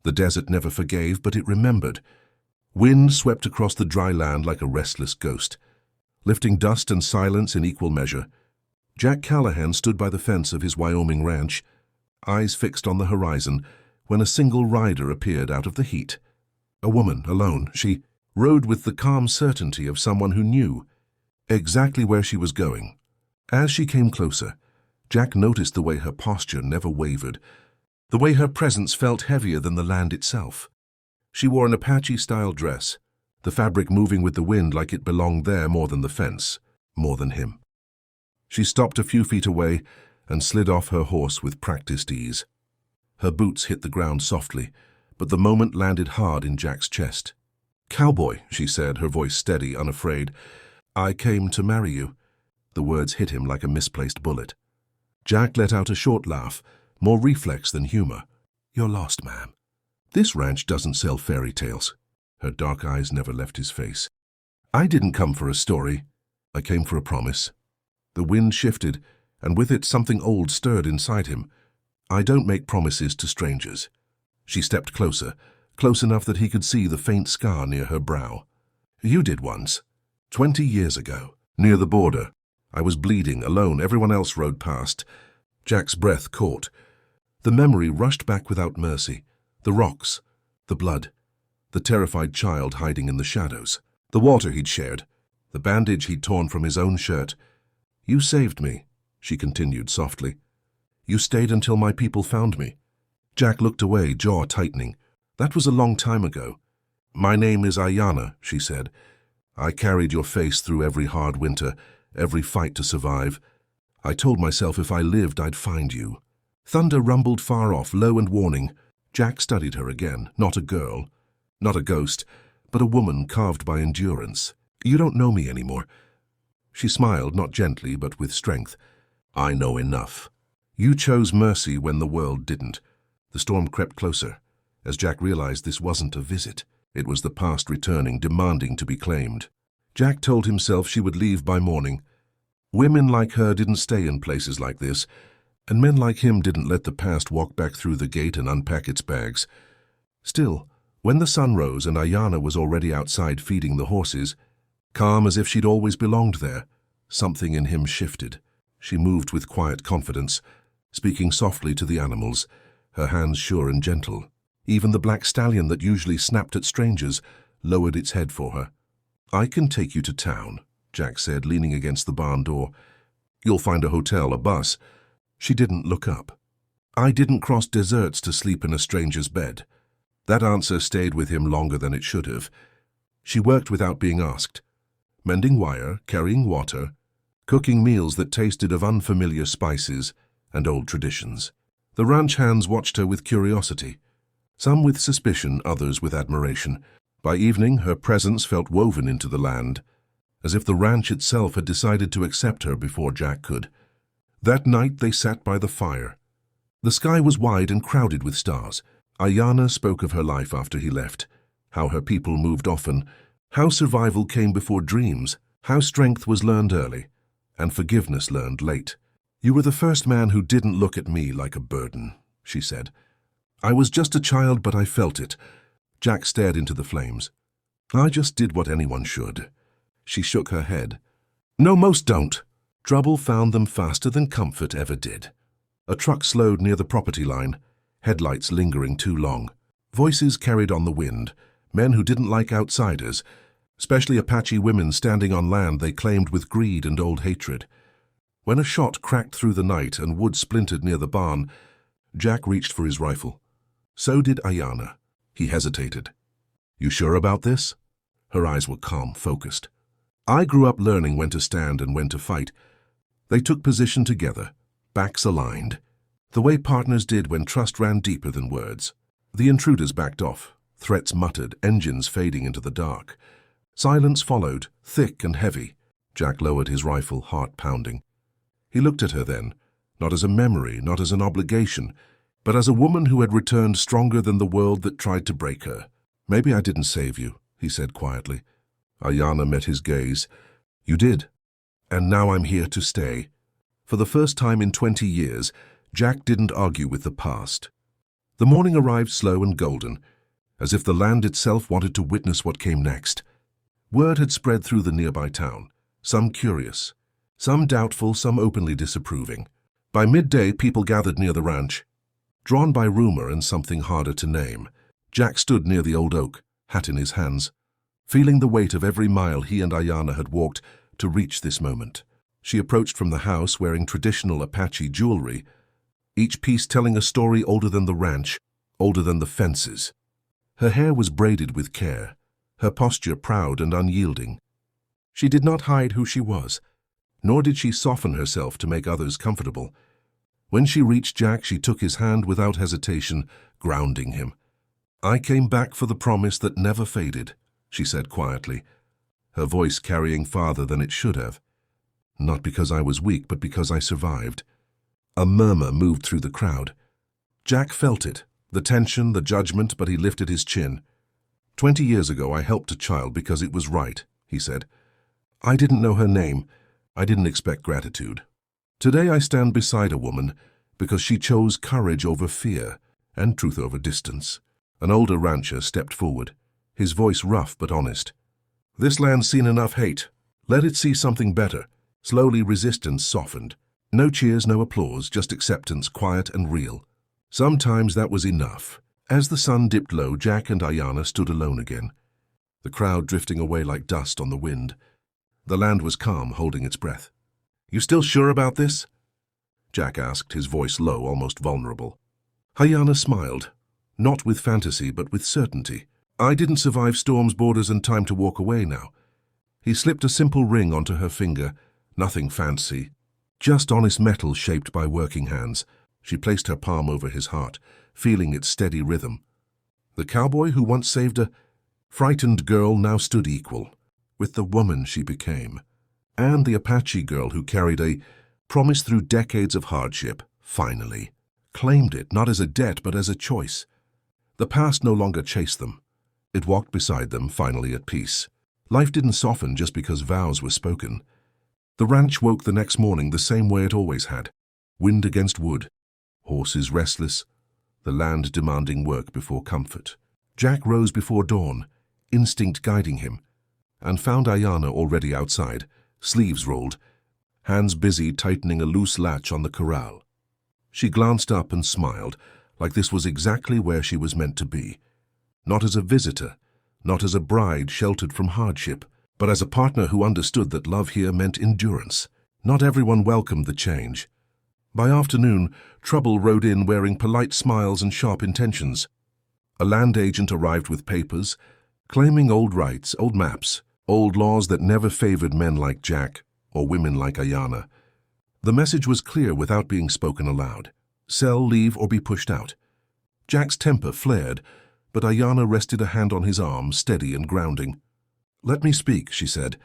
The desert never forgave, but it remembered. Wind swept across the dry land like a restless ghost, lifting dust and silence in equal measure. Jack Callahan stood by the fence of his Wyoming ranch, eyes fixed on the horizon, when a single rider appeared out of the heat. A woman, alone. She rode with the calm certainty of someone who knew exactly where she was going. As she came closer, Jack noticed the way her posture never wavered, the way her presence felt heavier than the land itself. She wore an Apache-style dress, the fabric moving with the wind like it belonged there more than the fence, more than him. She stopped a few feet away and slid off her horse with practiced ease. Her boots hit the ground softly, but the moment landed hard in Jack's chest. "Cowboy," she said, her voice steady, unafraid. "I came to marry you." The words hit him like a misplaced bullet. Jack let out a short laugh, more reflex than humor. "You're lost, ma'am. This ranch doesn't sell fairy tales." Her dark eyes never left his face. "I didn't come for a story. I came for a promise." The wind shifted, and with it something old stirred inside him. "I don't make promises to strangers." She stepped closer, close enough that he could see the faint scar near her brow. "You did once. 20 years ago. Near the border. I was bleeding, alone. Everyone else rode past." Jack's breath caught. The memory rushed back without mercy. The rocks, the blood, the terrified child hiding in the shadows, the water he'd shared, the bandage he'd torn from his own shirt. "You saved me," she continued softly. "You stayed until my people found me." Jack looked away, jaw tightening. "That was a long time ago." "My name is Ayanna," she said. "I carried your face through every hard winter, every fight to survive. I told myself if I lived, I'd find you." Thunder rumbled far off, low and warning. Jack studied her again. Not a girl, not a ghost, but a woman carved by endurance. "You don't know me anymore." She smiled, not gently, but with strength. "I know enough. You chose mercy when the world didn't." The storm crept closer, as Jack realized this wasn't a visit. It was the past returning, demanding to be claimed. Jack told himself she would leave by morning. Women like her didn't stay in places like this, and men like him didn't let the past walk back through the gate and unpack its bags. Still, when the sun rose and Ayanna was already outside feeding the horses, calm as if she'd always belonged there, something in him shifted. She moved with quiet confidence, speaking softly to the animals, her hands sure and gentle. Even the black stallion that usually snapped at strangers lowered its head for her. "I can take you to town," Jack said, leaning against the barn door. "You'll find a hotel, a bus." She didn't look up. "I didn't cross deserts to sleep in a stranger's bed." That answer stayed with him longer than it should have. She worked without being asked, mending wire, carrying water, cooking meals that tasted of unfamiliar spices and old traditions. The ranch hands watched her with curiosity, some with suspicion, others with admiration. By evening, her presence felt woven into the land, as if the ranch itself had decided to accept her before Jack could. That night they sat by the fire. The sky was wide and crowded with stars. Ayanna spoke of her life after he left, how her people moved often, how survival came before dreams, how strength was learned early, and forgiveness learned late. "You were the first man who didn't look at me like a burden," she said. "I was just a child, but I felt it." Jack stared into the flames. "I just did what anyone should." She shook her head. "No, most don't." Trouble found them faster than comfort ever did. A truck slowed near the property line, headlights lingering too long. Voices carried on the wind, men who didn't like outsiders, especially Apache women standing on land they claimed with greed and old hatred. When a shot cracked through the night and wood splintered near the barn, Jack reached for his rifle. So did Ayanna. He hesitated. "You sure about this?" Her eyes were calm, focused. "I grew up learning when to stand and when to fight." They took position together, backs aligned, the way partners did when trust ran deeper than words. The intruders backed off, threats muttered, engines fading into the dark. Silence followed, thick and heavy. Jack lowered his rifle, heart pounding. He looked at her then, not as a memory, not as an obligation, but as a woman who had returned stronger than the world that tried to break her. "Maybe I didn't save you," he said quietly. Ayanna met his gaze. "You did. And now I'm here to stay." For the first time in 20 years, Jack didn't argue with the past. The morning arrived slow and golden, as if the land itself wanted to witness what came next. Word had spread through the nearby town, some curious, some doubtful, some openly disapproving. By midday, people gathered near the ranch. Drawn by rumor and something harder to name, Jack stood near the old oak, hat in his hands, feeling the weight of every mile he and Ayanna had walked to reach this moment. She approached from the house wearing traditional Apache jewelry, each piece telling a story older than the ranch, older than the fences. Her hair was braided with care, her posture proud and unyielding. She did not hide who she was, nor did she soften herself to make others comfortable. When she reached Jack, she took his hand without hesitation, grounding him. "I came back for the promise that never faded," she said quietly, her voice carrying farther than it should have. "Not because I was weak, but because I survived." A murmur moved through the crowd. Jack felt it, the tension, the judgment, but he lifted his chin. 20 years ago, I helped a child because it was right," he said. "I didn't know her name. I didn't expect gratitude. Today I stand beside a woman because she chose courage over fear and truth over distance." An older rancher stepped forward, his voice rough but honest. "This land's seen enough hate. Let it see something better." Slowly, resistance softened. No cheers, no applause, just acceptance, quiet and real. Sometimes that was enough. As the sun dipped low, Jack and Ayanna stood alone again, the crowd drifting away like dust on the wind. The land was calm, holding its breath. "You still sure about this?" Jack asked, his voice low, almost vulnerable. Ayanna smiled, not with fantasy but with certainty. "I didn't survive storms, borders, and time to walk away now." He slipped a simple ring onto her finger, nothing fancy, just honest metal shaped by working hands. She placed her palm over his heart, feeling its steady rhythm. The cowboy who once saved a frightened girl now stood equal with the woman she became, and the Apache girl who carried a promise through decades of hardship, finally claimed it, not as a debt but as a choice. The past no longer chased them. It walked beside them, finally at peace. Life didn't soften just because vows were spoken. The ranch woke the next morning the same way it always had, wind against wood, horses restless, the land demanding work before comfort. Jack rose before dawn, instinct guiding him, and found Ayanna already outside, sleeves rolled, hands busy tightening a loose latch on the corral. She glanced up and smiled, like this was exactly where she was meant to be. Not as a visitor, not as a bride sheltered from hardship, but as a partner who understood that love here meant endurance. Not everyone welcomed the change. By afternoon, trouble rode in wearing polite smiles and sharp intentions. A land agent arrived with papers, claiming old rights, old maps, old laws that never favored men like Jack or women like Ayanna. The message was clear without being spoken aloud. Sell, leave, or be pushed out. Jack's temper flared, but Ayanna rested a hand on his arm, steady and grounding. "Let me speak," she said.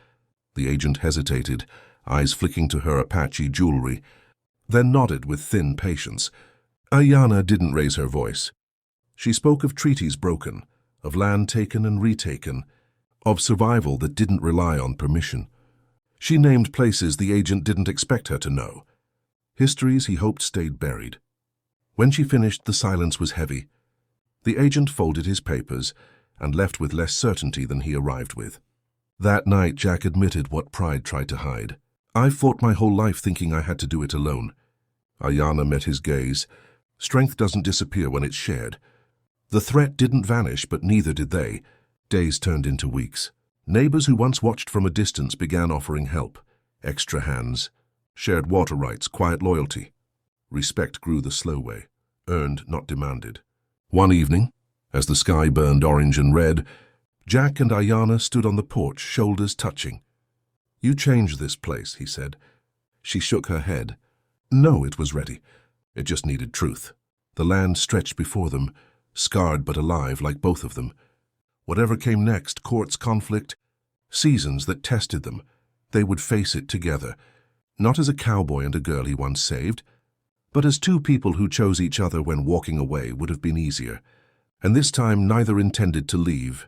The agent hesitated, eyes flicking to her Apache jewelry, then nodded with thin patience. Ayanna didn't raise her voice. She spoke of treaties broken, of land taken and retaken, of survival that didn't rely on permission. She named places the agent didn't expect her to know, histories he hoped stayed buried. When she finished, the silence was heavy. The agent folded his papers and left with less certainty than he arrived with. That night, Jack admitted what pride tried to hide. "I've fought my whole life thinking I had to do it alone." Ayanna met his gaze. Strength doesn't disappear when it's shared. The threat didn't vanish, but neither did they. Days turned into weeks. Neighbors who once watched from a distance began offering help. Extra hands, shared water rights, quiet loyalty. Respect grew the slow way, earned, not demanded. One evening, as the sky burned orange and red, Jack and Ayanna stood on the porch, shoulders touching. "You changed this place," he said. She shook her head. No, it was ready. It just needed truth. The land stretched before them, scarred but alive like both of them. Whatever came next, courts, conflict, seasons that tested them, they would face it together, not as a cowboy and a girl he once saved, but as two people who chose each other when walking away would have been easier. And this time neither intended to leave.